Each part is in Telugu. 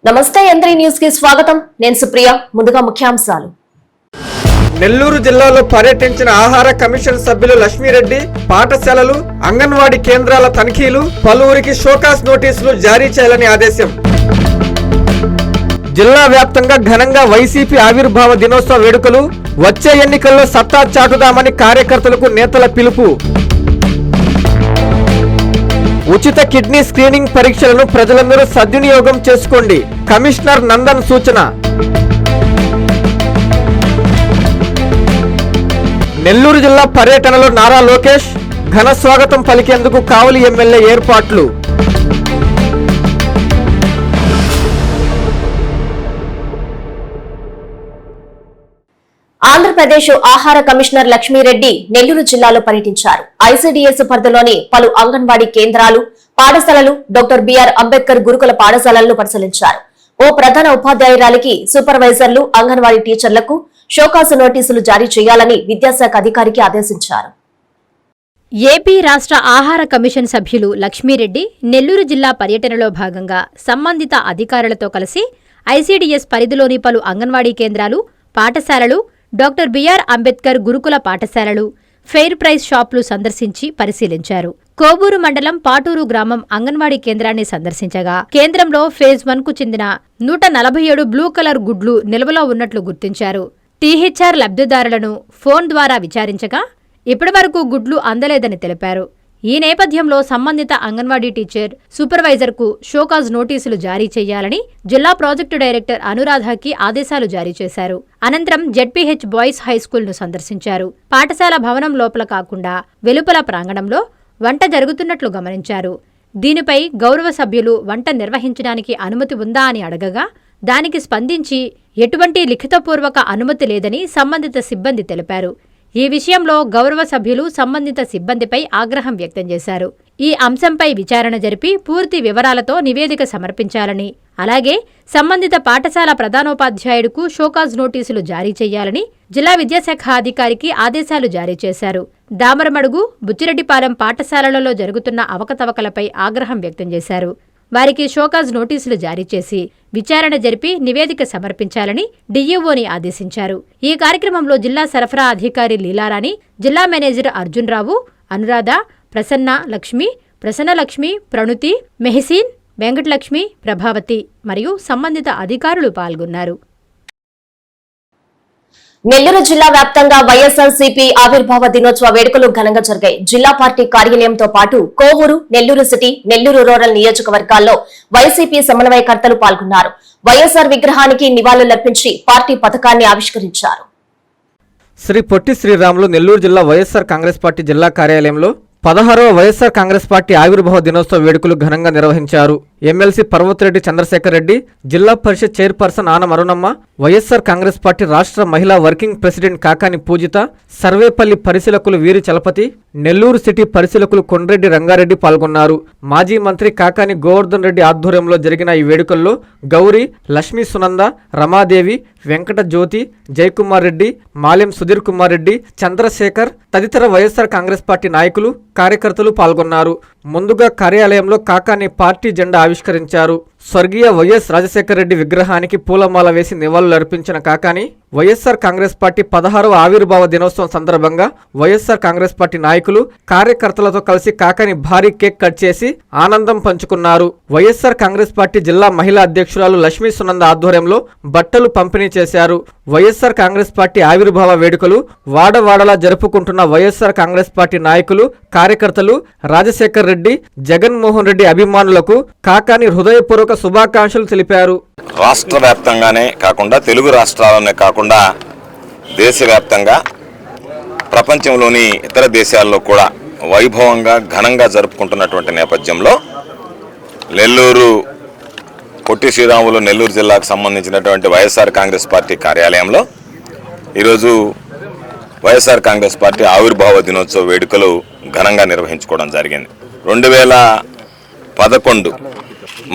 నమస్తే యంత్రి న్యూస్ కి స్వాగతం. నేను సుప్రియ. ముందుగా ముఖ్యాంశాలు. నెల్లూరు జిల్లాలో పర్యటించిన ఆహార కమిషన్ సభ్యులు లక్ష్మీరెడ్డి పాఠశాలలు, అంగన్వాడీ కేంద్రాల తనిఖీలు, పలువురికి షోకాస్ నోటీసులు జారీ చేయాలని ఆదేశం. జిల్లా వ్యాప్తంగా ఘనంగా వైసీపీ ఆవిర్భావ దినోత్సవ వేడుకలు. వచ్చే ఎన్నికల్లో సత్తా చాటుదామని కార్యకర్తలకు నేతల పిలుపు. ఉచిత కిడ్నీ స్క్రీనింగ్ పరీక్షలను ప్రజలందరూ సద్వినియోగం చేసుకోండి, కమిషనర్ నందన్ సూచన. నెల్లూరు జిల్లా పర్యటనలో నారా లోకేష్ ఘన స్వాగతం పలికేందుకు కావలి ఎమ్మెల్యే ఏర్పాట్లు. ఆంధ్రప్రదేశ్ ఆహార కమిషనర్ లక్ష్మీరెడ్డి నెల్లూరు జిల్లాలో పర్యటించారు. ఐసీడీఎస్ పరిధిలోని పలు అంగన్వాడీ కేంద్రాలు, పాఠశాలలు, డాక్టర్ బిఆర్ అంబేద్కర్ గురుకుల పాఠశాలలను పరిశీలించారు. ఓ ప్రధాన ఉపాధ్యాయురాలికి సూపర్వైజర్లు, అంగన్వాడీ టీచర్లకు షోకాసు నోటీసులు జారీ చేయాలని విద్యాశాఖ అధికారికి ఆదేశించారు. ఏపీ రాష్ట్ర ఆహార కమిషన్ సభ్యులు లక్ష్మీరెడ్డి నెల్లూరు జిల్లా పర్యటనలో భాగంగా సంబంధిత అధికారులతో కలిసి ఐసీడీఎస్ పరిధిలోని పలు అంగన్వాడీ కేంద్రాలు, పాఠశాలలు, డాక్టర్ బిఆర్ అంబేద్కర్ గురుకుల పాఠశాలలు, ఫెయిర్ ప్రైస్ షాపులు సందర్శించి పరిశీలించారు. కోవూరు మండలం పాటూరు గ్రామం అంగన్వాడీ కేంద్రాన్ని సందర్శించగా కేంద్రంలో ఫేజ్ 1 కు చెందిన 147 బ్లూ కలర్ గుడ్లు నిల్వలో ఉన్నట్లు గుర్తించారు. టీహెచ్ఆర్ లబ్ధిదారులను ఫోన్ ద్వారా విచారించగా ఇప్పటివరకు గుడ్లు అందలేదని తెలిపారు. ఈ నేపథ్యంలో సంబంధిత అంగన్వాడీ టీచర్, సూపర్వైజర్కు షోకాజ్ నోటీసులు జారీ చేయాలని జిల్లా ప్రాజెక్టు డైరెక్టర్ అనురాధకి ఆదేశాలు జారీ చేశారు. అనంతరం జెడ్పీహెచ్ బాయ్స్ హైస్కూల్ను సందర్శించారు. పాఠశాల భవనం లోపల కాకుండా వెలుపల ప్రాంగణంలో వంట జరుగుతున్నట్లు గమనించారు. దీనిపై గౌరవ సభ్యులు వంట నిర్వహించడానికి అనుమతి ఉందా అని అడగగా దానికి స్పందించి ఎటువంటి లిఖితపూర్వక అనుమతి లేదని సంబంధిత సిబ్బంది తెలిపారు. ఈ విషయంలో గౌరవ సభ్యులు సంబంధిత సిబ్బందిపై ఆగ్రహం వ్యక్తం చేశారు. ఈ అంశంపై విచారణ జరిపి పూర్తి వివరాలతో నివేదిక సమర్పించాలని, అలాగే సంబంధిత పాఠశాల ప్రధానోపాధ్యాయుడుకు షోకాజ్ నోటీసులు జారీ చేయాలని జిల్లా విద్యాశాఖ అధికారికి ఆదేశాలు జారీ చేశారు. దామరమడుగు, బుచ్చిరెడ్డిపాలెం పాఠశాలలలో జరుగుతున్న అవకతవకలపై ఆగ్రహం వ్యక్తం చేశారు. వారికి షోకాజ్ నోటీసులు జారీ చేసి విచారణ జరిపి నివేదిక సమర్పించాలని డీఈఓని ఆదేశించారు. ఈ కార్యక్రమంలో జిల్లా సరఫరా అధికారి లీలారాణి, జిల్లా మేనేజర్ అర్జున్ రావు, అనురాధ, ప్రసన్నలక్ష్మి, ప్రణుతి, మెహసీన్, వెంకటలక్ష్మి, ప్రభావతి మరియు సంబంధిత అధికారులు పాల్గొన్నారు. నెల్లూరు జిల్లా వ్యాప్తంగా వైఎస్ఆర్సీపీ ఆవిర్భావ దినోత్సవ వేడుకలు ఘనంగా జరిగాయి. జిల్లా పార్టీ కార్యాలయంతో పాటు కోవూరు, నెల్లూరు సిటీ, నెల్లూరు రూరల్ నియోజకవర్గాల్లో వైసీపీ సమన్వయకర్తలు పాల్గొన్నారు. వైఎస్ఆర్ విగ్రహానికి నివాళులర్పించి పార్టీ పథకాన్ని ఆవిష్కరించారు. శ్రీ పొట్టి శ్రీరాములు నెల్లూరు జిల్లా వైఎస్ఆర్ కాంగ్రెస్ పార్టీ జిల్లా కార్యాలయంలో 16వ వైఎస్ఆర్ కాంగ్రెస్ పార్టీ ఆవిర్భావ దినోత్సవ వేడుకలు ఘనంగా నిర్వహించారు. ఎమ్మెల్సీ పర్వతిరెడ్డి చంద్రశేఖర్ రెడ్డి, జిల్లా పరిషత్ చైర్పర్సన్ ఆన మరుణమ్మ, వైఎస్ఆర్ కాంగ్రెస్ పార్టీ రాష్ట్ర మహిళా వర్కింగ్ ప్రెసిడెంట్ కాకాని పూజిత, సర్వేపల్లి పరిశీలకులు వీరి చలపతి, నెల్లూరు సిటీ పరిశీలకులు కొండ్రెడ్డి రంగారెడ్డి పాల్గొన్నారు. మాజీ మంత్రి కాకాని గోవర్ధన్ రెడ్డి ఆధ్వర్యంలో జరిగిన ఈ వేడుకల్లో గౌరీ, లక్ష్మీ సునంద, రమాదేవి, వెంకట జ్యోతి, జయకుమార్ రెడ్డి, మాలెం సుధీర్ కుమార్ రెడ్డి, చంద్రశేఖర్ తదితర వైఎస్ఆర్ కాంగ్రెస్ పార్టీ నాయకులు, కార్యకర్తలు పాల్గొన్నారు. ముందుగా కార్యాలయంలో కాకాని పార్టీ జెండా ఆవిష్కరించారు. స్వర్గీయ వైఎస్ రాజశేఖర రెడ్డి విగ్రహానికి పూలమాల వేసి నివాళులర్పించిన కాకాని వైఎస్ఆర్ కాంగ్రెస్ పార్టీ 16వ ఆవిర్భావ దినోత్సవం సందర్భంగా వైఎస్ఆర్ కాంగ్రెస్ పార్టీ నాయకులు, కార్యకర్తలతో కలిసి కాకాని భారీ కేక్ కట్ చేసి ఆనందం పంచుకున్నారు. వైఎస్ఆర్ కాంగ్రెస్ పార్టీ జిల్లా మహిళా అధ్యక్షురాలు లక్ష్మీ సునంద ఆధ్వర్యంలో బట్టలు పంపిణీ చేశారు. వైఎస్ఆర్ కాంగ్రెస్ పార్టీ ఆవిర్భావ వేడుకలు వాడవాడలా జరుపుకుంటున్న వైఎస్ఆర్ కాంగ్రెస్ పార్టీ నాయకులు, కార్యకర్తలు, రాజశేఖర్ రెడ్డి, జగన్మోహన్ రెడ్డి అభిమానులకు కాకాని హృదయపూర్వక శుభాకాంక్షలు తెలిపారు. రాష్ట్ర వ్యాప్తంగానే కాకుండా, తెలుగు రాష్ట్రాలనే కాకుండా దేశవ్యాప్తంగా, ప్రపంచంలోని ఇతర దేశాల్లో కూడా వైభవంగా ఘనంగా జరుపుకుంటున్నటువంటి నేపథ్యంలో నెల్లూరు పొట్టి శ్రీరాములు నెల్లూరు జిల్లాకు సంబంధించినటువంటి వైఎస్ఆర్ కాంగ్రెస్ పార్టీ కార్యాలయంలో ఈరోజు వైఎస్ఆర్ కాంగ్రెస్ పార్టీ ఆవిర్భావ దినోత్సవ వేడుకలు ఘనంగా నిర్వహించుకోవడం జరిగింది. 2011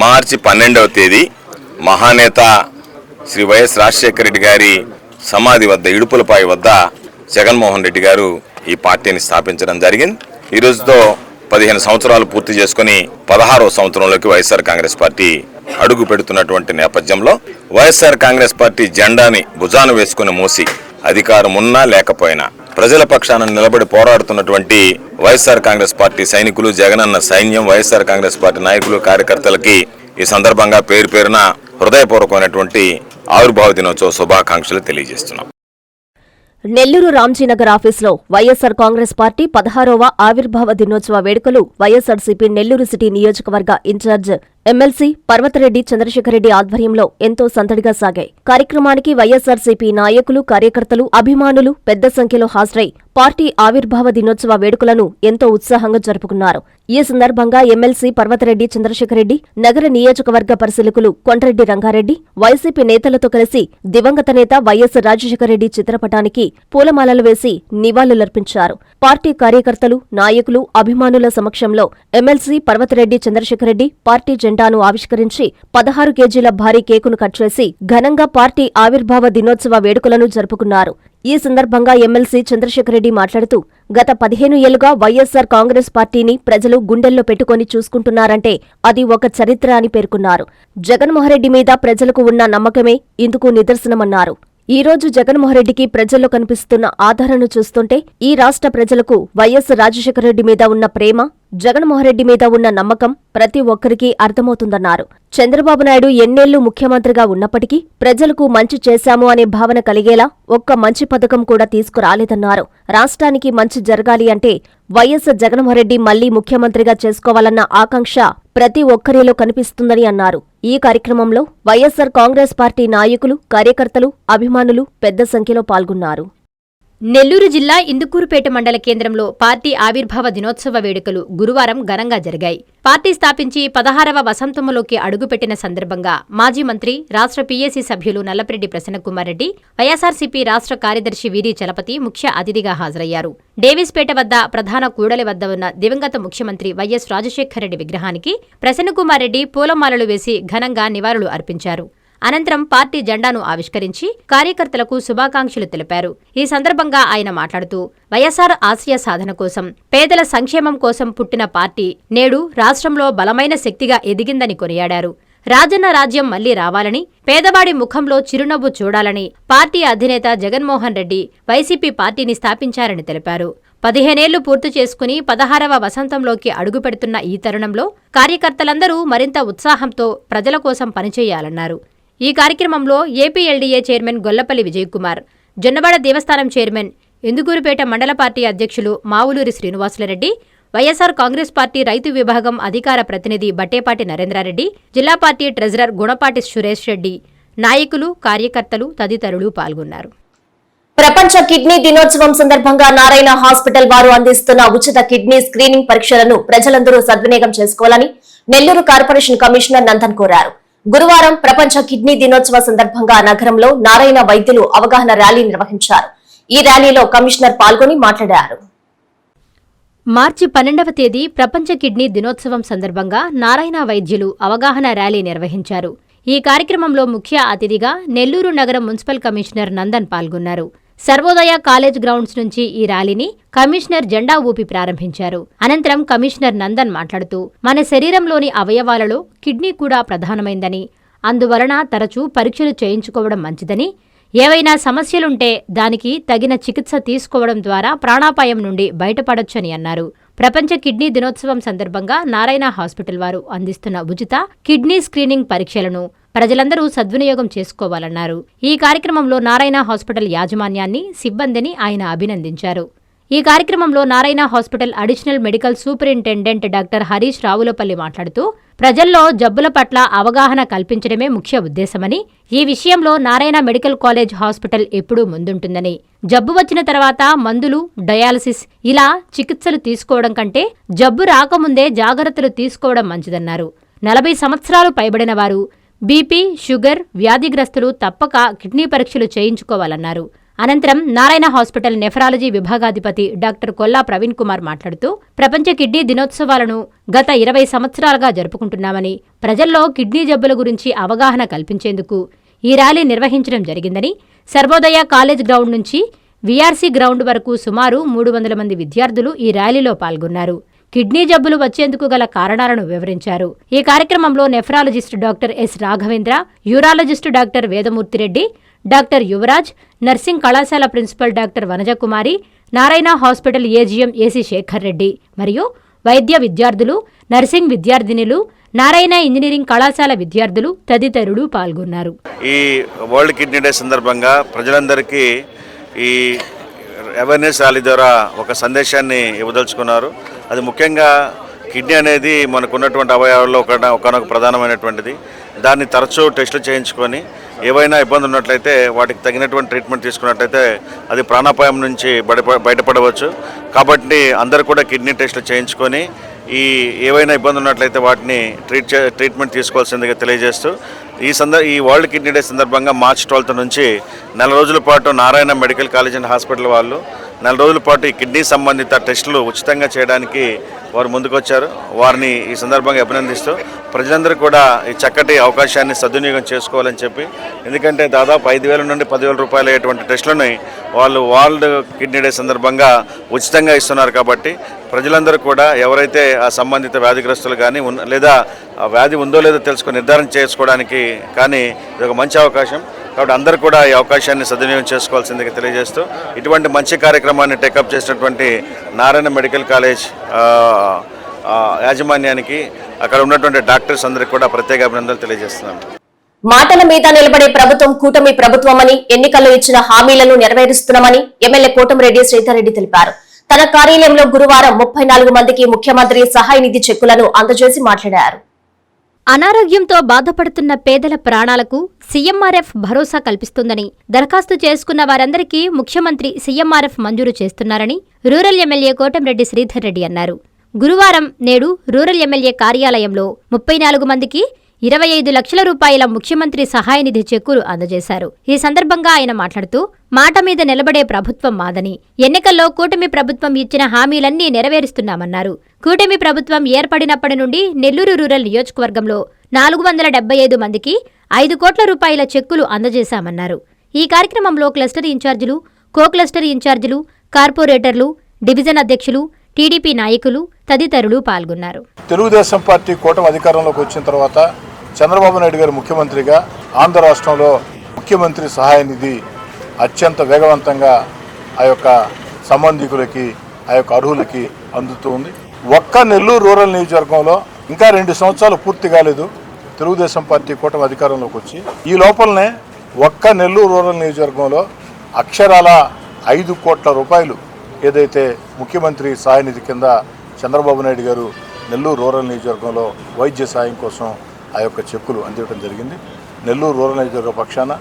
మార్చి 12వ తేదీ మహానేత శ్రీ వైఎస్ రాజశేఖర రెడ్డి గారి సమాధి వద్ద, ఇడుపులపాయ వద్ద జగన్మోహన్ రెడ్డి గారు ఈ పార్టీని స్థాపించడం జరిగింది. ఈ రోజుతో 15 సంవత్సరాలు పూర్తి చేసుకుని 16వ సంవత్సరంలోకి వైఎస్ఆర్ కాంగ్రెస్ పార్టీ అడుగు పెడుతున్నటువంటి నేపథ్యంలో వైఎస్ఆర్ కాంగ్రెస్ పార్టీ జెండాని భుజాన వేసుకుని మోసి అధికారం ఉన్నా లేకపోయినా ప్రజల పక్షాన నిలబడి పోరాడుతున్నటువంటి వైఎస్ఆర్ కాంగ్రెస్ పార్టీ సైనికులు, జగనన్న సైన్యం, వైఎస్ఆర్ కాంగ్రెస్ పార్టీ నాయకులు, కార్యకర్తలకి ఈ సందర్భంగా పేరు పేరున హృదయపూర్వకమైనటువంటి ఆవిర్భావ దినోత్సవ శుభాకాంక్షలు తెలియజేస్తున్నాం. నెల్లూరు రామ్జీనగర్ ఆఫీసులో వైఎస్సార్ కాంగ్రెస్ పార్టీ 16వ ఆవిర్భావ దినోత్సవ వేడుకలు వైఎస్సార్సీపీ నెల్లూరు సిటీ నియోజకవర్గ ఇన్ఛార్జ్ ఎమ్మెల్సీ పర్వతరెడ్డి చంద్రశేఖరరెడ్డి ఆధ్వర్యంలో ఎంతో సందడిగా సాగాయి. కార్యక్రమానికి వైఎస్సార్సీపీ నాయకులు, కార్యకర్తలు, అభిమానులు పెద్ద సంఖ్యలో హాజరై పార్టీ ఆవిర్భావ దినోత్సవ వేడుకలను ఎంతో ఉత్సాహంగా జరుపుకున్నారు. ఈ సందర్భంగా ఎమ్మెల్సీ పర్వతరెడ్డి చంద్రశేఖరరెడ్డి, నగర నియోజకవర్గ పరిశీలకులు కొండ్రెడ్డి రంగారెడ్డి, వైసీపీ నేతలతో కలిసి దివంగత నేత వైఎస్ రాజశేఖరరెడ్డి చిత్రపటానికి పూలమాలలు వేసి నివాళులర్పించారు. పార్టీ కార్యకర్తలు, నాయకులు, అభిమానుల సమక్షంలో ఎమ్మెల్సీ పర్వతరెడ్డి చంద్రశేఖరరెడ్డి పార్టీ జెండాను ఆవిష్కరించి 16 కేజీల భారీ కేకును కట్ చేసి ఘనంగా పార్టీ ఆవిర్భావ దినోత్సవ వేడుకలను జరుపుకున్నారు. ఈ సందర్భంగా ఎమ్మెల్సీ చంద్రశేఖరరెడ్డి మాట్లాడుతూ, గత 15 ఏళ్లుగా వైఎస్సార్ కాంగ్రెస్ పార్టీని ప్రజలు గుండెల్లో పెట్టుకుని చూసుకుంటున్నారంటే అది ఒక చరిత్ర అని పేర్కొన్నారు. జగన్మోహన్రెడ్డి మీద ప్రజలకు ఉన్న నమ్మకమే ఇందుకు నిదర్శనమన్నారు. ఈ రోజు జగన్మోహన్రెడ్డికి ప్రజల్లో కనిపిస్తున్న ఆదరణను చూస్తుంటే ఈ రాష్ట్ర ప్రజలకు వైఎస్ రాజశేఖరరెడ్డి మీద ఉన్న ప్రేమ, జగన్మోహన్రెడ్డి మీద ఉన్న నమ్మకం ప్రతి ఒక్కరికీ అర్థమవుతుందన్నారు. చంద్రబాబు నాయుడు ఎన్నేళ్లు ముఖ్యమంత్రిగా ఉన్నప్పటికీ ప్రజలకు మంచి చేశాము అనే భావన కలిగేలా ఒక్క మంచి పథకం కూడా తీసుకురాలేదన్నారు. రాష్ట్రానికి మంచి జరగాలి అంటే వైఎస్ జగన్మోహన్రెడ్డి మళ్లీ ముఖ్యమంత్రిగా చేసుకోవాలన్న ఆకాంక్ష ప్రతి ఒక్కరిలో కనిపిస్తుందని అన్నారు. ఈ కార్యక్రమంలో వైఎస్సార్ కాంగ్రెస్ పార్టీ నాయకులు, కార్యకర్తలు, అభిమానులు పెద్ద సంఖ్యలో పాల్గొన్నారు. నెల్లూరు జిల్లా ఇందుకూరుపేట మండల కేంద్రంలో పార్టీ ఆవిర్భావ దినోత్సవ వేడుకలు గురువారం ఘనంగా జరిగాయి. పార్టీ స్థాపించి 16వ వసంతంలోకి అడుగుపెట్టిన సందర్భంగా మాజీ మంత్రి, రాష్ట్ర పీఏసీ సభ్యులు నల్లపరెడ్డి ప్రసన్నకుమార్ రెడ్డి, వైఎస్సార్సీపీ రాష్ట్ర కార్యదర్శి వీరి చలపతి ముఖ్య అతిథిగా హాజరయ్యారు. డేవిస్పేట వద్ద ప్రధాన కూడలి వద్ద ఉన్న దివంగత ముఖ్యమంత్రి వైఎస్ రాజశేఖరరెడ్డి విగ్రహానికి ప్రసన్నకుమార్ రెడ్డి పూలమాలలు వేసి ఘనంగా నివాళులు అర్పించారు. అనంతరం పార్టీ జెండాను ఆవిష్కరించి కార్యకర్తలకు శుభాకాంక్షలు తెలిపారు. ఈ సందర్భంగా ఆయన మాట్లాడుతూ, వైఎస్సార్ ఆశయ సాధన కోసం, పేదల సంక్షేమం కోసం పుట్టిన పార్టీ నేడు రాష్ట్రంలో బలమైన శక్తిగా ఎదిగిందని కొనియాడారు. రాజన్న రాజ్యం మళ్లీ రావాలని, పేదవాడి ముఖంలో చిరునవ్వు చూడాలని పార్టీ అధినేత జగన్మోహన్ రెడ్డి వైసీపీ పార్టీని స్థాపించారని తెలిపారు. 15 ఏళ్లు పూర్తి చేసుకుని 16వ వసంతంలోకి అడుగుపెడుతున్న ఈ తరుణంలో కార్యకర్తలందరూ మరింత ఉత్సాహంతో ప్రజల కోసం పనిచేయాలన్నారు. ఈ కార్యక్రమంలో ఏపీఎల్డీఏ చైర్మన్ గొల్లపల్లి విజయకుమార్, జొన్నవాడ దేవస్థానం చైర్మన్, ఇందుకూరుపేట మండల పార్టీ అధ్యక్షులు మావులూరి శ్రీనివాసులరెడ్డి, వైఎస్సార్ కాంగ్రెస్ పార్టీ రైతు విభాగం అధికార ప్రతినిధి బట్టేపాటి నరేంద్రారెడ్డి, జిల్లా పార్టీ ట్రెజరర్ గుణపాటి సురేష్ రెడ్డి, నాయకులు, కార్యకర్తలు తదితరులు పాల్గొన్నారు. ప్రపంచ కిడ్నీ దినోత్సవం సందర్భంగా నారాయణ హాస్పిటల్ వారు అందిస్తున్న ఉచిత కిడ్నీ స్క్రీనింగ్ పరీక్షలను ప్రజలందరూ సద్వినియోగం చేసుకోవాలని నెల్లూరు కార్పొరేషన్ కమిషనర్ నందన్ కోరారు. గురువారం ప్రపంచ కిడ్నీ దినోత్సవ సందర్భంగా నగరంలో నారాయణ వైద్యులు అవగాహన ర్యాలీ నిర్వహించారు. ఈ ర్యాలీలో కమిషనర్ పాల్గొని మాట్లాడారు. మార్చి 12వ తేదీ ప్రపంచ కిడ్నీ దినోత్సవం సందర్భంగా నారాయణ వైద్యులు అవగాహన ర్యాలీ నిర్వహించారు. ఈ కార్యక్రమంలో ముఖ్య అతిథిగా నెల్లూరు నగర మున్సిపల్ కమిషనర్ నందన్ పాల్గొన్నారు. సర్వోదయ కాలేజ్ గ్రౌండ్స్ నుంచి ఈ ర్యాలీని కమిషనర్ జెండా ఊపి ప్రారంభించారు. అనంతరం కమిషనర్ నందన్ మాట్లాడుతూ, మన శరీరంలోని అవయవాలలో కిడ్నీ కూడా ప్రధానమైందని, అందువలన తరచూ పరీక్షలు చేయించుకోవడం మంచిదని, ఏవైనా సమస్యలుంటే దానికి తగిన చికిత్స తీసుకోవడం ద్వారా ప్రాణాపాయం నుండి బయటపడొచ్చని అన్నారు. ప్రపంచ కిడ్నీ దినోత్సవం సందర్భంగా నారాయణ హాస్పిటల్ వారు అందిస్తున్న ఉచిత కిడ్నీ స్క్రీనింగ్ పరీక్షలను ప్రజలందరూ సద్వినియోగం చేసుకోవాలన్నారు. ఈ కార్యక్రమంలో నారాయణ హాస్పిటల్ యాజమాన్యాన్ని, సిబ్బందిని ఆయన అభినందించారు. ఈ కార్యక్రమంలో Narayana hospital additional medical superintendent doctor Harish Ravulapalli మాట్లాడుతూ, ప్రజల్లో జబ్బుల పట్ల అవగాహన కల్పించడమే ముఖ్య ఉద్దేశమని, ఈ విషయంలో నారాయణ మెడికల్ కాలేజ్ హాస్పిటల్ ఎప్పుడూ ముందుంటుందని, జబ్బు వచ్చిన తర్వాత మందులు, డయాలసిస్ ఇలా చికిత్సలు తీసుకోవడం కంటే జబ్బు రాకముందే జాగ్రత్తలు తీసుకోవడం మంచిదన్నారు. 40 సంవత్సరాలు పైబడిన వారు, బీపీ, షుగర్ వ్యాధిగ్రస్తులు తప్పక కిడ్నీ పరీక్షలు చేయించుకోవాలన్నారు. అనంతరం నారాయణ హాస్పిటల్ నెఫ్రాలజీ విభాగాధిపతి డాక్టర్ కొల్లా ప్రవీణ్ కుమార్ మాట్లాడుతూ, ప్రపంచ కిడ్నీ దినోత్సవాలను గత 20 సంవత్సరాలుగా జరుపుకుంటున్నామని, ప్రజల్లో కిడ్నీ జబ్బుల గురించి అవగాహన కల్పించేందుకు ఈ ర్యాలీ నిర్వహించడం జరిగిందని, సర్వోదయ కాలేజ్ గ్రౌండ్ నుంచి వీఆర్సీ గ్రౌండ్ వరకు సుమారు 300 మంది విద్యార్థులు ఈ ర్యాలీలో పాల్గొన్నారు. కిడ్నీ జబ్బులు వచ్చేందుకు గల కారణాలను వివరించారు. ఈ కార్యక్రమంలో nephrologist doctor S Raghavendra, urologist doctor Vedamurthy Reddy, doctor Yuvaraj, nursing కళాశాల principal doctor Vanajakumari, Narayana hospital AGM AC Shekar Reddy మరియు వైద్య విద్యార్థులు, నర్సింగ్ విద్యార్థినులు, నారాయణ ఇంజనీరింగ్ కళాశాల విద్యార్థులు తదితరులు పాల్గొన్నారు. ఈ వరల్డ్ కిడ్నీ డే సందర్భంగా ప్రజలందరికీ ఈ అవేర్నెస్ ర్యాలీ ద్వారా ఒక సందేశాన్ని ఇవ్వదలుచుకున్నారు. అది ముఖ్యంగా కిడ్నీ అనేది మనకున్నటువంటి అవయవాల్లో ఒకనొక ప్రధానమైనటువంటిది. దాన్ని తరచూ టెస్టులు చేయించుకొని ఏవైనా ఇబ్బంది ఉన్నట్లయితే వాటికి తగినటువంటి ట్రీట్మెంట్ తీసుకున్నట్లయితే అది ప్రాణాపాయం నుంచి బయటపడవచ్చు. కాబట్టి అందరూ కూడా కిడ్నీ టెస్టులు చేయించుకొని ఏవైనా ఇబ్బంది ఉన్నట్లయితే వాటిని ట్రీట్మెంట్ తీసుకోవాల్సిందిగా తెలియజేస్తూ ఈ వరల్డ్ కిడ్నీ డే సందర్భంగా మార్చి 12 నుంచి 4 రోజుల పాటు Narayana medical college and hospital వాళ్ళు 4 రోజుల పాటు ఈ కిడ్నీ సంబంధిత టెస్టులు ఉచితంగా చేయడానికి వారు ముందుకొచ్చారు. వారిని ఈ సందర్భంగా అభినందిస్తూ ప్రజలందరూ కూడా ఈ చక్కటి అవకాశాన్ని సద్వినియోగం చేసుకోవాలని చెప్పి, ఎందుకంటే దాదాపు 5,000 నుండి 10,000 రూపాయలు అయ్యేటువంటి టెస్టులని వాళ్ళు వరల్డ్ కిడ్నీ డే సందర్భంగా ఉచితంగా ఇస్తున్నారు. కాబట్టి ప్రజలందరూ కూడా ఎవరైతే ఆ సంబంధిత వ్యాధిగ్రస్తులు కానీ లేదా ఆ వ్యాధి ఉందో లేదో తెలుసుకొని నిర్ధారణ చేసుకోవడానికి కానీ ఇది ఒక మంచి అవకాశం. కాబట్టి అందరూ కూడా ఈ అవకాశాన్ని సద్వినియోగం చేసుకోవాల్సిందిగా తెలియజేస్తూ ఇటువంటి మంచి కార్యక్రమాన్ని టేకప్ చేసినటువంటి నారాయణ మెడికల్ కాలేజ్ యాజమాన్యానికి, అక్కడ ఉన్నటువంటి డాక్టర్స్ అందరికీ కూడా ప్రత్యేక అభినందనలు తెలియజేస్తున్నాను. మాటల మీద నిలబడే ప్రభుత్వం కూటమి ప్రభుత్వమని, ఎన్నికల్లో ఇచ్చిన హామీలను నెరవేరుస్తున్నామని ఎమ్మెల్యే కోటమిరెడ్డి శ్రీధర్ రెడ్డి తెలిపారు. తన కార్యాలయంలో గురువారం 34 మందికి ముఖ్యమంత్రి సహాయ నిధి చెక్కులను అందజేసి మాట్లాడారు. అనారోగ్యంతో బాధపడుతున్న పేదల ప్రాణాలకు సీఎంఆర్ఎఫ్ భరోసా కల్పిస్తుందని, దరఖాస్తు చేసుకున్న వారందరికీ ముఖ్యమంత్రి సీఎంఆర్ఎఫ్ మంజూరు చేస్తున్నారని రూరల్ ఎమ్మెల్యే కోటమిరెడ్డి శ్రీధర్ రెడ్డి అన్నారు. గురువారం నేడు రూరల్ ఎమ్మెల్యే కార్యాలయంలో 34 మందికి 25 లక్షల రూపాయల ముఖ్యమంత్రి సహాయ నిధి చెక్కులు అందజేశారు. ఈ సందర్భంగా ఆయన మాట్లాడుతూ, మాట మీద నిలబడే ప్రభుత్వం మాదని, ఎన్నికల్లో కూటమి ప్రభుత్వం ఇచ్చిన హామీలన్నీ నెరవేరుస్తున్నామన్నారు. కూటమి ప్రభుత్వం ఏర్పడినప్పటి నుండి నెల్లూరు రూరల్ నియోజకవర్గంలో 475 మందికి 5 కోట్ల రూపాయల చెక్కులు అందజేశామన్నారు. ఈ కార్యక్రమంలో క్లస్టర్ ఇన్ఛార్జీలు, కో క్లస్టర్ ఇన్ఛార్జీలు, కార్పొరేటర్లు, డివిజన్ అధ్యక్షులు, టీడీపీ నాయకులు తదితరులు పాల్గొన్నారు. తెలుగుదేశం పార్టీ కూటమి అధికారంలోకి వచ్చిన తర్వాత చంద్రబాబు నాయుడు గారు ముఖ్యమంత్రిగా ఆంధ్ర రాష్ట్రంలో ముఖ్యమంత్రి సహాయ నిధి అత్యంత వేగవంతంగా ఆ యొక్క సంబంధికులకి, ఆ యొక్క అర్హులకి అందుతూ ఉంది. ఒక్క నెల్లూరు రూరల్ నియోజకవర్గంలో ఇంకా 2 సంవత్సరాలు పూర్తి కాలేదు తెలుగుదేశం పార్టీ కూటమి అధికారంలోకి వచ్చి. ఈ లోపలనే ఒక్క నెల్లూరు రూరల్ నియోజకవర్గంలో అక్షరాల 5 కోట్ల రూపాయలు ఏదైతే ముఖ్యమంత్రి సహాయ నిధి కింద చంద్రబాబు నాయుడు గారు నెల్లూరు రూరల్ నియోజకవర్గంలో వైద్య సాయం కోసం ఆ యొక్క చెక్కులు అందించడం జరిగింది. నెల్లూరు రూరల్ నియోజకవర్గ పక్షాన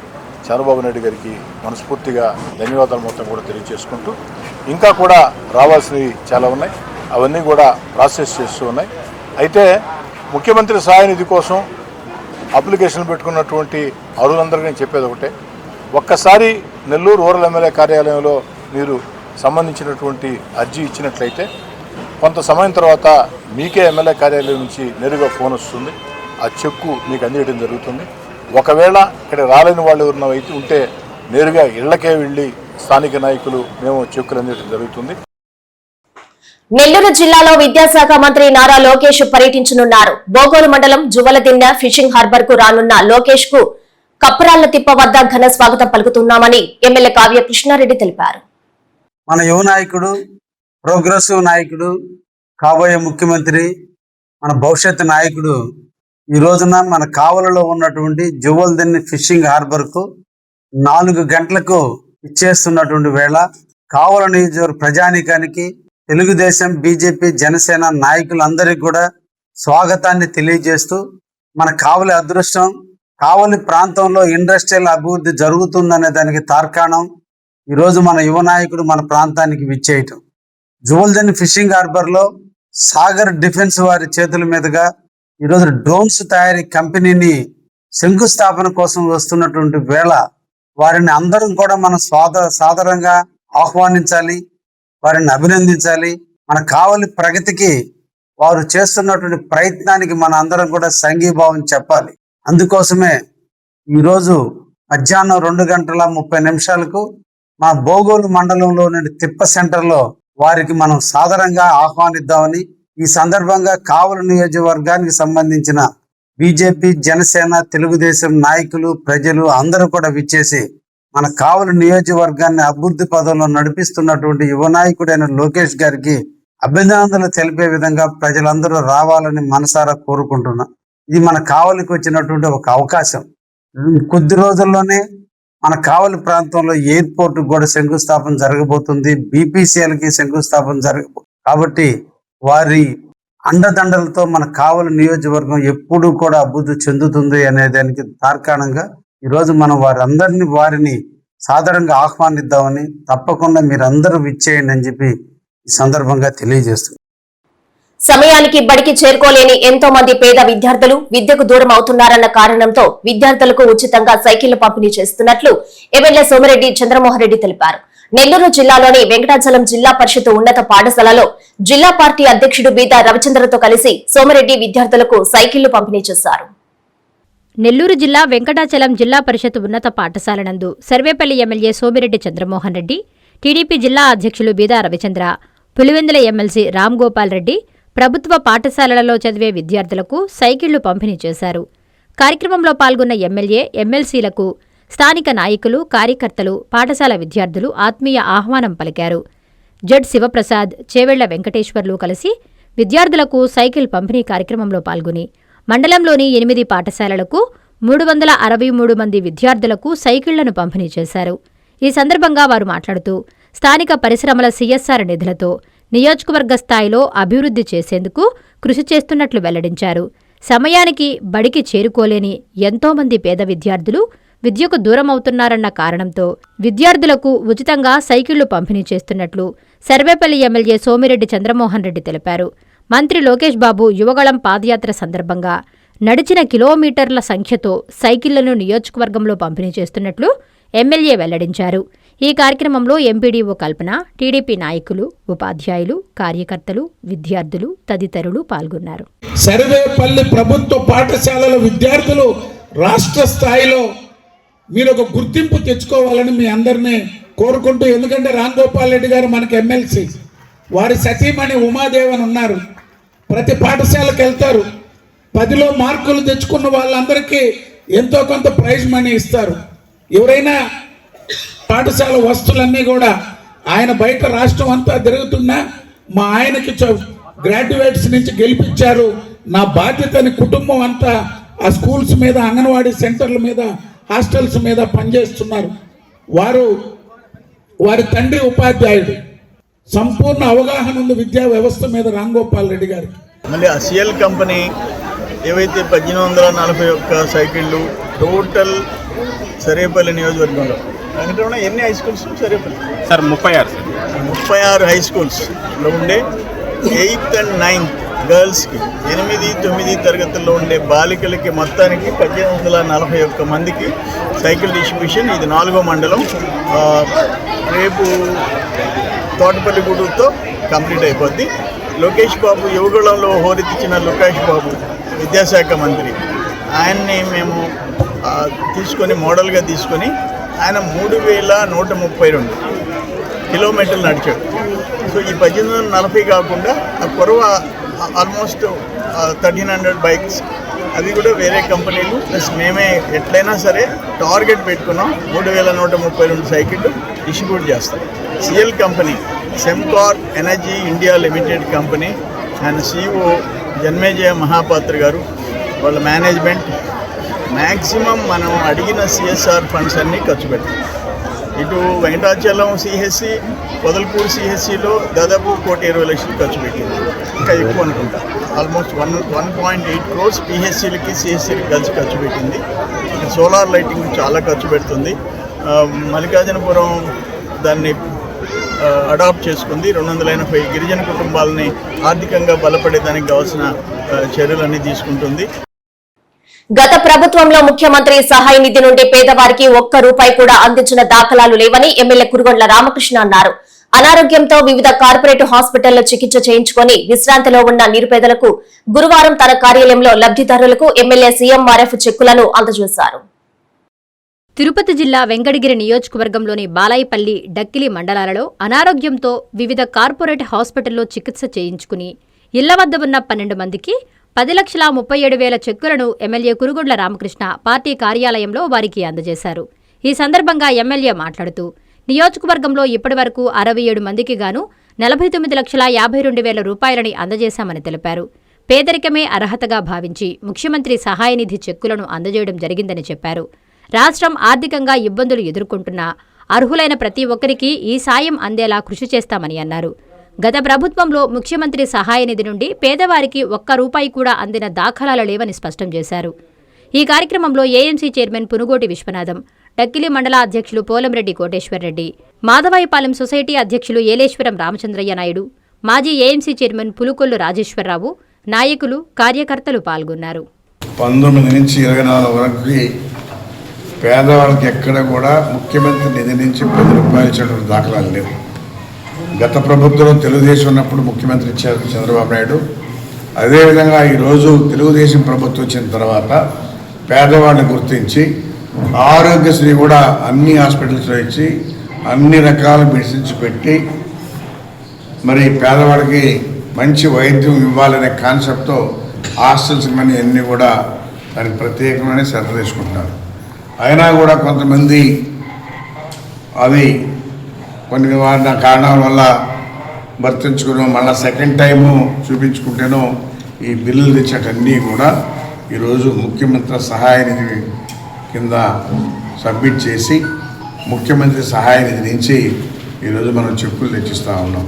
చంద్రబాబు నాయుడు గారికి మనస్ఫూర్తిగా ధన్యవాదాలు మొత్తం కూడా తెలియజేసుకుంటూ, ఇంకా కూడా రావాల్సినవి చాలా ఉన్నాయి, అవన్నీ కూడా ప్రాసెస్ చేస్తూ ఉన్నాయి. అయితే ముఖ్యమంత్రి సహాయ నిధి కోసం అప్లికేషన్ పెట్టుకున్నటువంటి అర్హులందరికీ నేను చెప్పేది ఒకటే, ఒక్కసారి నెల్లూరు రూరల్ ఎమ్మెల్యే కార్యాలయంలో మీరు సంబంధించినటువంటి అర్జీ ఇచ్చినట్లయితే కొంత సమయం తర్వాత మీకే ఎమ్మెల్యే కార్యాలయం నుంచి నేరుగా ఫోన్ వస్తుంది, ఆ చెక్కు మీకు అందించడం జరుగుతుంది. ఒకవేళ ఇక్కడ రాలేని వాళ్ళు ఎవరన్నా అయితే ఉంటే నేరుగా ఇళ్లకే వెళ్ళి స్థానిక నాయకులు మేము చెక్కులు అందించడం జరుగుతుంది. నెల్లూరు జిల్లాలో విద్యాశాఖ మంత్రి నారా లోకేష్ పర్యటించనున్నారు. బోగోలు మండలం జువ్వలదిన్నె ఫిషింగ్ హార్బర్ కు రానున్న లోకేష్ కు కప్పరాళ్ల తిప్ప వద్ద ఘన స్వాగతం పలుకుతున్నామని ఎమ్మెల్యే కావ్య కృష్ణారెడ్డి తెలిపారు. మన యువ నాయకుడు, ప్రోగ్రెసివ్ నాయకుడు, కాబోయే ముఖ్యమంత్రి, మన భవిష్యత్తు నాయకుడు ఈ రోజున మన కావలలో ఉన్నటువంటి జువ్వలదిన్నె ఫిషింగ్ హార్బర్కు 4 గంటలకు ఇచ్చేస్తున్నటువంటి వేళ కావల నియోజకవర్గ ప్రజానీకానికి, తెలుగుదేశం, బీజేపీ, జనసేన నాయకులందరికీ కూడా స్వాగతాన్ని తెలియజేస్తూ, మన కావలి అదృష్టం, కావలి ప్రాంతంలో ఇండస్ట్రియల్ అభివృద్ధి జరుగుతుందనే దానికి తార్కాణం ఈరోజు మన యువ నాయకుడు మన ప్రాంతానికి విచ్చేయటం. జువ్వలదిన్నె ఫిషింగ్ హార్బర్లో సాగర్ డిఫెన్స్ వారి చేతుల మీదుగా ఈరోజు డ్రోన్స్ తయారీ కంపెనీని శంకుస్థాపన కోసం వస్తున్నటువంటి వేళ వారిని అందరం కూడా మనం సాదరంగా ఆహ్వానించాలి, వారిని అభినందించాలి. మన కావలి ప్రగతికి వారు చేస్తున్నటువంటి ప్రయత్నానికి మన అందరం కూడా సంఘీభావం చెప్పాలి. అందుకోసమే ఈరోజు మధ్యాహ్నం 2:30 మా బోగోలు మండలంలోని తిప్ప సెంటర్లో వారికి మనం సాదరంగా ఆహ్వానిద్దామని ఈ సందర్భంగా కావలి నియోజకవర్గానికి సంబంధించిన బీజేపీ, జనసేన, తెలుగుదేశం నాయకులు, ప్రజలు అందరూ కూడా విచ్చేసి మన కావలి నియోజకవర్గాన్ని అభివృద్ధి పదంలో నడిపిస్తున్నటువంటి యువ నాయకుడైన లోకేష్ గారికి అభినందనలు తెలిపే విధంగా ప్రజలందరూ రావాలని మనసారా కోరుకుంటున్నా. ఇది మన కావలికి వచ్చినటువంటి ఒక అవకాశం. కొద్ది రోజుల్లోనే మన కావలి ప్రాంతంలో ఎయిర్పోర్ట్ కూడా శంకుస్థాపన జరగబోతుంది, బీపీసీఎల్కి శంకుస్థాపన కాబట్టి వారి అండదండలతో మన కావలి నియోజకవర్గం ఎప్పుడూ కూడా అభివృద్ధి చెందుతుంది అనే దానికి తార్కాణంగా ఈరోజు మనం వారిని సాధారణంగా ఆహ్వానిద్దామని, తప్పకుండా మీరందరూ విచ్చేయండి అని చెప్పి ఈ సందర్భంగా తెలియజేస్తుంది. సమయానికి బడికి చేరుకోలేని ఎంతో మంది పేద విద్యార్థులు విద్యకు దూరం అవుతున్నారన్న కారణంతో విద్యార్థులకు ఉచితంగా సైకిళ్లు పంపిణీ చేస్తున్నట్లు ఎమ్మెల్యే సోమిరెడ్డి చంద్రమోహన్ రెడ్డి తెలిపారు. నెల్లూరు జిల్లాలోని వెంకటాచలం జిల్లా పరిషత్ ఉన్నత పాఠశాలలో జిల్లా పార్టీ అధ్యక్షుడు బీదా రవిచంద్రతో కలిసి సోమిరెడ్డి విద్యార్థులకు సైకిళ్లు పంపిణీ చేశారు. నెల్లూరు జిల్లా వెంకటాచలం జిల్లా పరిషత్ ఉన్నత పాఠశాల నందు సర్వేపల్లి ఎమ్మెల్యే సోమిరెడ్డి చంద్రమోహన్ రెడ్డి, టీడీపీ జిల్లా అధ్యక్షులు బీదా రవిచంద్ర, పులివెందుల ఎమ్మెల్సీ రామ్ గోపాల్ రెడ్డి ప్రభుత్వ పాఠశాలలలో చదివే విద్యార్థులకు సైకిళ్లు పంపిణీ చేశారు. కార్యక్రమంలో పాల్గొన్న ఎమ్మెల్యే, ఎమ్మెల్సీలకు స్థానిక నాయకులు, కార్యకర్తలు, పాఠశాల విద్యార్థులు ఆత్మీయ ఆహ్వానం పలికారు. జడ్ శివప్రసాద్, చేవెళ్ల వెంకటేశ్వర్లు కలిసి విద్యార్థులకు సైకిల్ పంపిణీ కార్యక్రమంలో పాల్గొని మండలంలోని 8 పాఠశాలలకు 363 మంది విద్యార్థులకు సైకిళ్లను పంపిణీ చేశారు. ఈ సందర్భంగా వారు మాట్లాడుతూ స్థానిక పరిశ్రమల CSR నిధులతో నియోజకవర్గ స్థాయిలో అభివృద్ధి చేసేందుకు కృషి చేస్తున్నట్లు వెల్లడించారు. సమయానికి బడికి చేరుకోలేని ఎంతో మంది పేద విద్యార్థులు విద్యకు దూరమవుతున్నారన్న కారణంతో విద్యార్థులకు ఉచితంగా సైకిళ్లు పంపిణీ చేస్తున్నట్లు సర్వేపల్లి ఎమ్మెల్యే సోమిరెడ్డి చంద్రమోహన్ రెడ్డి తెలిపారు. మంత్రి లోకేష్ బాబు యువగళం పాదయాత్ర సందర్భంగా నడిచిన కిలోమీటర్ల సంఖ్యతో సైకిళ్లను నియోజకవర్గంలో పంపిణీ చేస్తున్నట్లు ఎమ్మెల్యే వెల్లడించారు. ఈ కార్యక్రమంలో ఎంపీడీఓ కల్పన, టీడీపీ నాయకులు, ఉపాధ్యాయులు, కార్యకర్తలు, విద్యార్థులు తదితరులు పాల్గొన్నారు. సర్వేపల్లి ప్రభుత్వ పాఠశాలల విద్యార్థులు రాష్ట్ర స్థాయిలో మీరు ఒక గుర్తింపు తెచ్చుకోవాలని మీ అందరినీ కోరుకుంటూ, ఎందుకంటే రామ్ గోపాల్ రెడ్డి గారు మనకి ఎమ్మెల్సీ, వారి సతీమణి ఉమాదేవన్ ఉన్నారు. ప్రతి పాఠశాలకు వెళ్తారు. 10లో మార్కులు తెచ్చుకున్న వాళ్ళందరికీ ఎంతో కొంత ప్రైజ్ మనీ ఇస్తారు. ఎవరైనా పాఠశాల వస్తువులన్నీ కూడా ఆయన బయట రాష్ట్రం అంతా తిరుగుతున్నా మా ఆయనకి గ్రాడ్యుయేట్స్ నుంచి గెలిపించారు, నా బాధ్యతని కుటుంబం అంతా ఆ స్కూల్స్ మీద, అంగన్వాడీ సెంటర్ల మీద, హాస్టల్స్ మీద పనిచేస్తున్నారు. వారి తండ్రి ఉపాధ్యాయుడు, సంపూర్ణ అవగాహన ఉంది విద్యా వ్యవస్థ మీద రామ్ గోపాల్ రెడ్డి గారికి. మళ్ళీ ఆ సిఎల్ కంపెనీ ఏవైతే 1841 సైకిళ్ళు టోటల్ సర్వేపల్లి నియోజకవర్గంలో వెంకటరమణ ఎన్ని high schools Sarvepalli sir 36 high స్కూల్స్లో ఉండే 8th and 9th గర్ల్స్కి 8, 9 తరగతుల్లో ఉండే బాలికలకి మొత్తానికి 1841 మందికి సైకిల్ డిస్ట్రిబ్యూషన్. ఇది 4వ మండలం. రేపు తోటపల్లిగూడూరుతో కంప్లీట్ అయిపోద్ది. లోకేష్ బాబు యువగళంలో హోరెత్తించిన లోకేష్ బాబు విద్యాశాఖ మంత్రి, ఆయన్ని మేము తీసుకొని మోడల్గా తీసుకొని ఆయన 3132 కిలోమీటర్లు నడిచాడు. సో ఈ 1840 కాకుండా ఆ కొరవ ఆల్మోస్ట్ 1300 బైక్స్, అవి కూడా వేరే కంపెనీలు ప్లస్ మేమే ఎట్లయినా సరే టార్గెట్ పెట్టుకున్నాం. 3132 సైకిళ్ళు డిస్ట్రిబ్యూట్ చేస్తాం. CL company, Sembcorp energy India limited company, ఆయన CEO జన్మేజయ మహాపాత్ర గారు, వాళ్ళ మేనేజ్మెంట్ మ్యాక్సిమం మనం అడిగిన CSR ఫండ్స్ అన్నీ ఖర్చు పెట్టాం. ఇటు వెంకటాచలం CHC, పొదలకూరు CHCలో దాదాపు 1,20,00,000 ఖర్చు పెట్టింది. ఇంకా ఎక్కువ అనుకుంటా, ఆల్మోస్ట్ 1.8 crores PHCలకి CHCలకి కలిసి ఖర్చు పెట్టింది. సోలార్ లైటింగ్ చాలా ఖర్చు పెడుతుంది. మల్లికార్జునపురం దాన్ని అడాప్ట్ చేసుకుంది. 280 గిరిజన కుటుంబాలని ఆర్థికంగా బలపడేదానికి కావాల్సిన చర్యలన్నీ తీసుకుంటుంది. గత ప్రభుత్వంలో ముఖ్యమంత్రి సహాయ నిధి నుండి పేదవారికి ₹1 కూడా అందించిన దాఖలాలు లేవని ఎమ్మెల్యే కురుగొండ్ల రామకృష్ణ అన్నారు. అనారోగ్యంతో వివిధ కార్పొరేట్ హాస్పిటల్లో చికిత్స చేయించుకుని విశ్రాంతిలో ఉన్న నిరుపేదలకు గురువారం తన కార్యాలయంలో లబ్ధిదారులకు ఎమ్మెల్యే CMRF చెక్కులను అందజేశారు. తిరుపతి జిల్లా వెంకటగిరి నియోజకవర్గంలోని బాలాయిపల్లి, డక్కిలి మండలాలలో అనారోగ్యంతో వివిధ కార్పొరేట్ హాస్పిటల్లో చికిత్స చేయించుకుని ఇళ్ల వద్ద ఉన్న 12 మందికి 10,37,000 చెక్కులను ఎమ్మెల్యే కురుగుండ్ల రామకృష్ణ పార్టీ కార్యాలయంలో వారికి అందజేశారు. ఈ సందర్భంగా ఎమ్మెల్యే మాట్లాడుతూ నియోజకవర్గంలో ఇప్పటివరకు 67 మందికి గాను 49,52,000 రూపాయలని అందజేశామని తెలిపారు. పేదరికమే అర్హతగా భావించి ముఖ్యమంత్రి సహాయ నిధి చెక్కులను అందజేయడం జరిగిందని చెప్పారు. రాష్ట్రం ఆర్థికంగా ఇబ్బందులు ఎదుర్కొంటున్నా అర్హులైన ప్రతి ఒక్కరికి ఈ సాయం అందేలా కృషి చేస్తామని అన్నారు. గత ప్రభుత్వంలో ముఖ్యమంత్రి సహాయ నిధి నుండి పేదవారికి ₹1 కూడా అందిన దాఖలాలు లేవని స్పష్టం చేశారు. ఈ కార్యక్రమంలో ఏఎంసీ చైర్మన్ పునుగోటి విశ్వనాథం, టక్కిలి మండల అధ్యక్షులు పోలంరెడ్డి కోటేశ్వర్రెడ్డి, మాధవాయిపాలెం సొసైటీ అధ్యక్షులు ఏలేశ్వరం రామచంద్రయ్య నాయుడు, మాజీ ఏఎంసీ చైర్మన్ పులుకొల్లు రాజేశ్వరరావు, నాయకులు, కార్యకర్తలు పాల్గొన్నారు. 19 నుంచి 24 వరకు పేదవాళ్ళకి ఎక్కడ కూడా ముఖ్యమంత్రి నిధి నుంచి ₹10 ఇచ్చిన దాఖలాలు లేవు. గత ప్రభుత్వంలో తెలుగుదేశం ఉన్నప్పుడు ముఖ్యమంత్రి ఇచ్చారు చంద్రబాబు నాయుడు. అదేవిధంగా ఈరోజు తెలుగుదేశం ప్రభుత్వం వచ్చిన తర్వాత పేదవాళ్ళని గుర్తించి ఆరోగ్యశ్రీ కూడా అన్ని హాస్పిటల్స్లో ఇచ్చి అన్ని రకాల మెడిసిన్స్ పెట్టి మరి పేదవాడికి మంచి వైద్యం ఇవ్వాలనే కాన్సెప్ట్తో హాస్టల్స్ కానీ అన్నీ కూడా దానికి ప్రత్యేకమైన శ్రద్ధ తీసుకుంటున్నారు. అయినా కూడా కొంతమంది అవి కొన్ని కారణాల వల్ల వర్తించుకున్నాం, మళ్ళీ సెకండ్ టైము చూపించుకుంటేనో ఈ బిల్లులు తెచ్చేటన్నీ కూడా ఈరోజు ముఖ్యమంత్రి సహాయ నిధి కింద సబ్మిట్ చేసి ముఖ్యమంత్రి సహాయ నిధి నుంచి ఈరోజు మనం చెక్కులు తెచ్చిస్తా ఉన్నాం.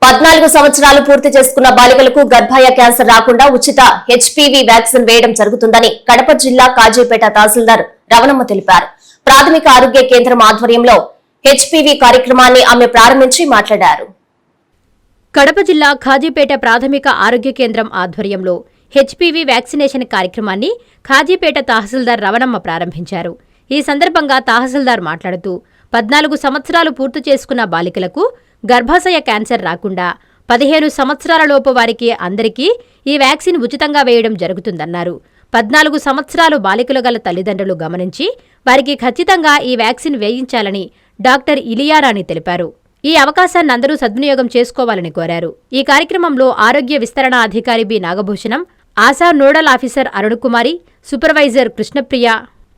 14 సంవత్సరాలు పూర్తి చేసుకున్న బాలికలకు గర్భాశయ క్యాన్సర్ రాకుండా ఉచిత హెచ్పీవీ వ్యాక్సిన్ వేయడం జరుగుతుందని కడప జిల్లా కాజీపేట తహసీల్దార్ రవణమ్మ తెలిపారు. ప్రాథమిక ఆరోగ్య కేంద్రం ఆధ్వర్యంలో హెచ్పీవీ కార్యక్రమాన్ని ఆమె ప్రారంభించి మాట్లాడారు. కడప జిల్లా ఖాజీపేట ప్రాథమిక ఆరోగ్య కేంద్రం ఆధ్వర్యంలో హెచ్పీవీ వ్యాక్సినేషన్ కార్యక్రమాన్ని ఖాజీపేట తహసీల్దార్ రవణమ్మ ప్రారంభించారు. ఈ సందర్భంగా తహసీల్దార్ మాట్లాడుతూ 14 సంవత్సరాలు పూర్తి చేసుకున్న బాలికలకు గర్భాశయ క్యాన్సర్ రాకుండా 15 సంవత్సరాలలోపు వారికి అందరికీ ఈ వ్యాక్సిన్ ఉచితంగా వేయడం జరుగుతుందన్నారు. 14 సంవత్సరాలు బాలికలు గల తల్లిదండ్రులు గమనించి వారికి ఖచ్చితంగా ఈ వ్యాక్సిన్ వేయించాలని డాక్టర్ ఇలియారాణి తెలిపారు. ఈ అవకాశాన్ని అందరూ సద్వినియోగం చేసుకోవాలని కోరారు. ఈ కార్యక్రమంలో ఆరోగ్య విస్తరణ అధికారి B Nagabhushanam, ASHA nodal officer Arunakumari, supervisor Krishnapriya,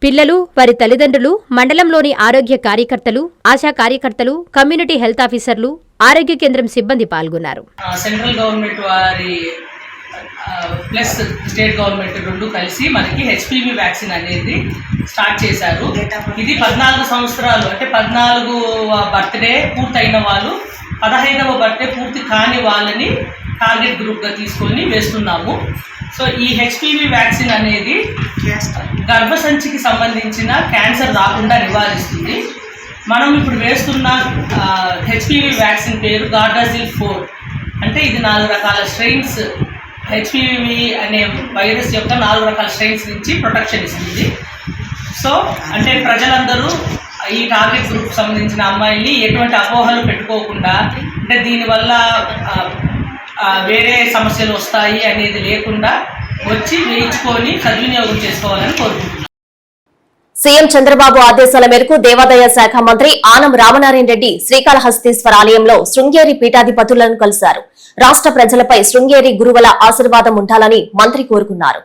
పిల్లలు, వారి తల్లిదండ్రులు, మండలంలోని ఆరోగ్య కార్యకర్తలు, ఆశా కార్యకర్తలు, కమ్యూనిటీ హెల్త్ ఆఫీసర్లు, ఆరోగ్య కేంద్రం సిబ్బంది పాల్గొన్నారు. సెంట్రల్ గవర్నమెంట్ వారి ప్లస్ స్టేట్ గవర్నమెంట్ రెండు కలిసి మనకి హెచ్పీవీ వ్యాక్సిన్ అనేది స్టార్ట్ చేశారు. ఇది 14 సంవత్సరాలు అంటే 14వ బర్త్డే పూర్తయిన వాళ్ళు, 15వ బర్త్డే పూర్తి కాని వాళ్ళని టార్గెట్ గ్రూప్గా తీసుకొని వేస్తున్నాము. సో ఈ హెచ్పీవీ వ్యాక్సిన్ అనేది గర్భసంచికి సంబంధించిన క్యాన్సర్ రాకుండా నివారిస్తుంది. మనం ఇప్పుడు వేస్తున్న హెచ్పీవీ వ్యాక్సిన్ పేరు గార్డాసిల్ 4. అంటే ఇది 4 రకాల స్ట్రెయిన్స్, హెచ్పీవీ అనే వైరస్ యొక్క 4 రకాల స్ట్రెయిన్స్ నుంచి ప్రొటెక్షన్ ఇస్తుంది. సో అంటే ప్రజలందరూ ఈ టార్గెట్ గ్రూప్ సంబంధించిన అమ్మాయిల్ని ఎటువంటి అపోహలు పెట్టుకోకుండా, అంటే దీనివల్ల వేరే సమస్యలు వస్తాయి అనేది లేకుండా వచ్చి వేయించుకొని సద్వినియోగం చేసుకోవాలని కోరుకుంటున్నాను. సీఎం చంద్రబాబు ఆదేశాల మేరకు దేవాదాయ శాఖ మంత్రి ఆనం రామనారాయణ రెడ్డి శ్రీకాళహస్తీశ్వర ఆలయంలో శృంగేరి పీఠాధిపతులను కలిశారు. రాష్ట్ర ప్రజలపై శృంగేరి గురువుల ఆశీర్వాదం ఉండాలని మంత్రి కోరుకున్నారు.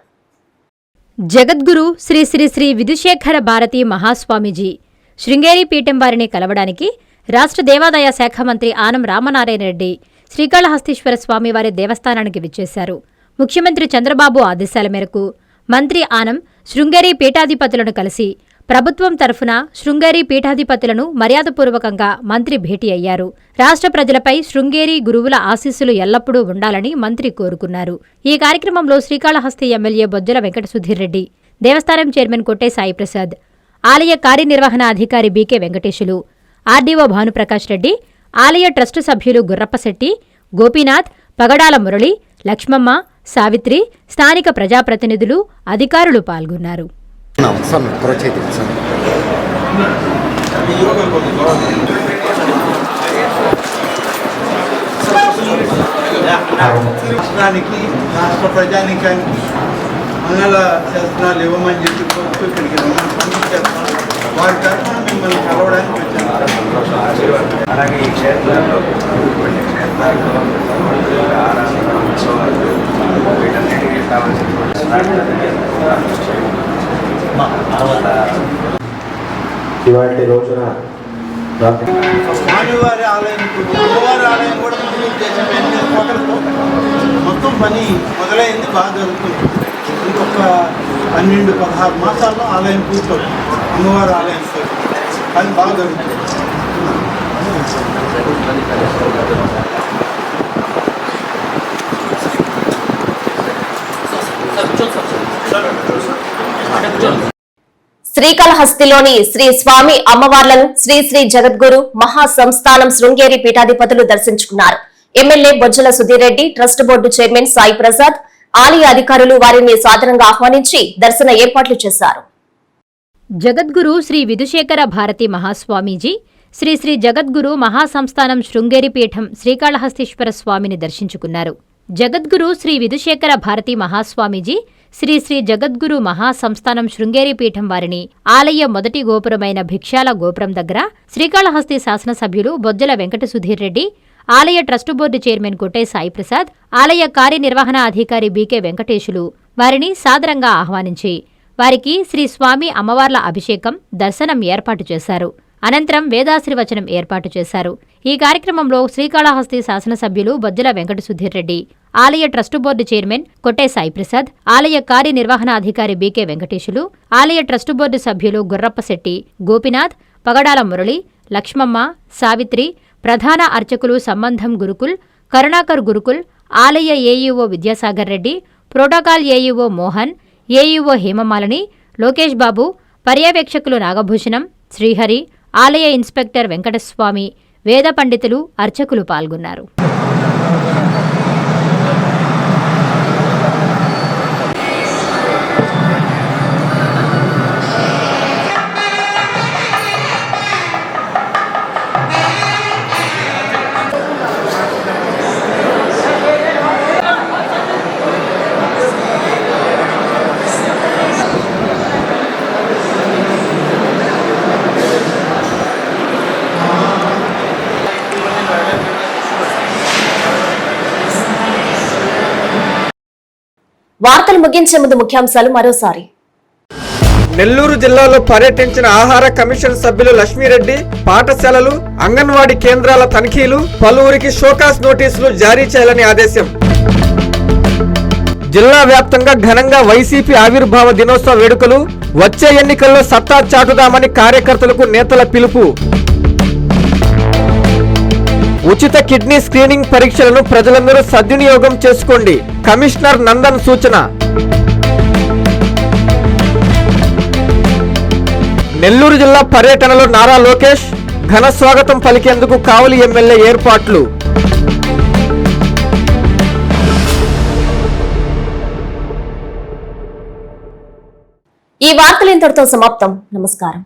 జగద్గురు శ్రీ శ్రీ శ్రీ విధుశేఖర భారతి మహాస్వామీజీ శృంగేరి పీఠం వారిని కలవడానికి రాష్ట్ర దేవాదాయ శాఖ మంత్రి ఆనం రామనారాయణ రెడ్డి శ్రీకాళహస్తీశ్వర స్వామివారి దేవస్థానానికి విచ్చేశారు. ముఖ్యమంత్రి చంద్రబాబు ఆదేశాల మేరకు మంత్రి ఆనం శృంగేరి పీఠాధిపతులను కలిసి ప్రభుత్వం తరఫున శృంగేరి పీఠాధిపతులను మర్యాదపూర్వకంగా మంత్రి భేటీ అయ్యారు. రాష్ట్ర ప్రజలపై శృంగేరి గురువుల ఆశీస్సులు ఎల్లప్పుడూ ఉండాలని మంత్రి కోరుకున్నారు. ఈ కార్యక్రమంలో శ్రీకాళహస్తి ఎమ్మెల్యే బొజ్జల వెంకట సుధీర్ రెడ్డి, దేవస్థానం చైర్మన్ కొట్టే సాయిప్రసాద్, ఆలయ కార్యనిర్వహణ అధికారి బీకే వెంకటేశులు, ఆర్డీఓ భానుప్రకాష్ రెడ్డి, ఆలయ ట్రస్టు సభ్యులు గుర్రప్పశెట్టి, గోపీనాథ్, పగడాల మురళి, లక్ష్మమ్మ, సావిత్రి, స్థానిక ప్రజాప్రతినిధులు, అధికారులు పాల్గొన్నారు. రాష్ట్ర ప్రజానికానికి మంగళ శాసనాలు ఇవ్వమని చెప్పి ఇక్కడికి రమ్మని పంపించేస్తాం. వారి తరఫున మిమ్మల్ని కలవడానికి వచ్చాను. అలాగే ఈ క్షేత్రాల్లో కొన్ని క్షేత్రాల్లో ఆరాధన ఉత్సవాలు వీటన్నిటికీ కావాల్సినటువంటి ఇవాటి రోజున స్వామివారి ఆలయం, అమ్మవారి ఆలయం కూడా మంజూరు చేసిన 8 కోట్లతో మొత్తం పని మొదలైంది, బాగా జరుగుతుంది. ఇంకొక 12-16 మాసాల్లో ఆలయం పూర్తవుతుంది. అమ్మవారి ఆలయంతో పని బాగా జరుగుతుంది. శ్రీకాళహస్తిలోని శ్రీ స్వామి అమ్మవార్లను శ్రీ శ్రీ జగద్గురు మహాసంస్థానం శృంగేరి పీఠాధిపతులు దర్శించుకున్నారు. MLA Bojjala Sudheer Reddy, trust board chairman Sai Prasad, ఆలయ అధికారులు వారిని సాదరంగా ఆహ్వానించి దర్శన ఏర్పాట్లు చేశారు. జగద్గురు శ్రీ విధుశేఖర భారతి మహాస్వామీజీ, శ్రీ శ్రీ జగద్గురు మహాసంస్థానం శృంగేరి పీఠం శ్రీకాళహస్తీశ్వర స్వామిని దర్శించుకున్నారు. జగద్గురు శ్రీ విధుశేఖర భారతి మహాస్వామీజీ, శ్రీ శ్రీ జగద్గురు మహాసంస్థానం శృంగేరి పీఠం వారిని ఆలయ మొదటి గోపురమైన భిక్షాల గోపురం దగ్గర శ్రీకాళహస్తి శాసనసభ్యులు బొజ్జల వెంకట సుధీర్ రెడ్డి, ఆలయ ట్రస్టు బోర్డు చైర్మన్ కొట్టే సాయి ప్రసాద్, ఆలయ కార్యనిర్వహణ అధికారి బీకే వెంకటేశులు వారిని సాదరంగా ఆహ్వానించి వారికి శ్రీ స్వామి అమ్మవార్ల అభిషేకం, దర్శనం ఏర్పాటు చేశారు. అనంతరం వేదాశీర్వచనం ఏర్పాటు చేశారు. ఈ కార్యక్రమంలో శ్రీకాళహస్తి శాసనసభ్యులు బొజ్జల వెంకట సుధీర్ రెడ్డి, ఆలయ ట్రస్టు బోర్డు చైర్మన్ కొట్టే సాయి ప్రసాద్, ఆలయ కార్యనిర్వహణాధికారి బీకే వెంకటేశులు, ఆలయ ట్రస్టు బోర్డు సభ్యులు గుర్రప్పశెట్టి, గోపినాథ్, పగడాల మురళి, లక్ష్మమ్మ, సావిత్రి, ప్రధాన అర్చకులు సంబంధం గురుకుల్, కరుణాకర్ గురుకుల్, ఆలయ AEO Vidyasagar Reddy, protocol AEO Mohan, AEO Hemamalini, Lokesh Babu, పర్యవేక్షకులు నాగభూషణం, శ్రీహరి, ఆలయ ఇన్స్పెక్టర్ వెంకటస్వామి, వేద పండితులు, అర్చకులు పాల్గొన్నారు. వార్తలు ముగించే ముందు ముఖ్యాంశాలు మరోసారి. నెల్లూరు జిల్లాలో పర్యటించిన ఆహార కమిషన్ సభ్యులు లక్ష్మీరెడ్డి, పాఠశాలలు, అంగన్వాడీ కేంద్రాల తనిఖీలు, పలువురికి షోకాస్ నోటీసులు జారీ చేయాలని ఆదేశం. జిల్లా వ్యాప్తంగా ఘనంగా వైసీపీ ఆవిర్భావ దినోత్సవ వేడుకలు, వచ్చే ఎన్నికల్లో సత్తా చాటుదామని కార్యకర్తలకు నేతల పిలుపు. ఉచిత కిడ్నీ స్క్రీనింగ్ పరీక్షలను ప్రజలందరూ సద్వినియోగం చేసుకోండి, కమిషనర్ నందన్ సూచన. నెల్లూరు జిల్లా పర్యటనలో నారా లోకేష్, ఘన స్వాగతం పలికేందుకు కావలి ఎమ్మెల్యే ఏర్పాట్లు. ఈ వార్తలు ఇంతటితో సమాప్తం. నమస్కారం.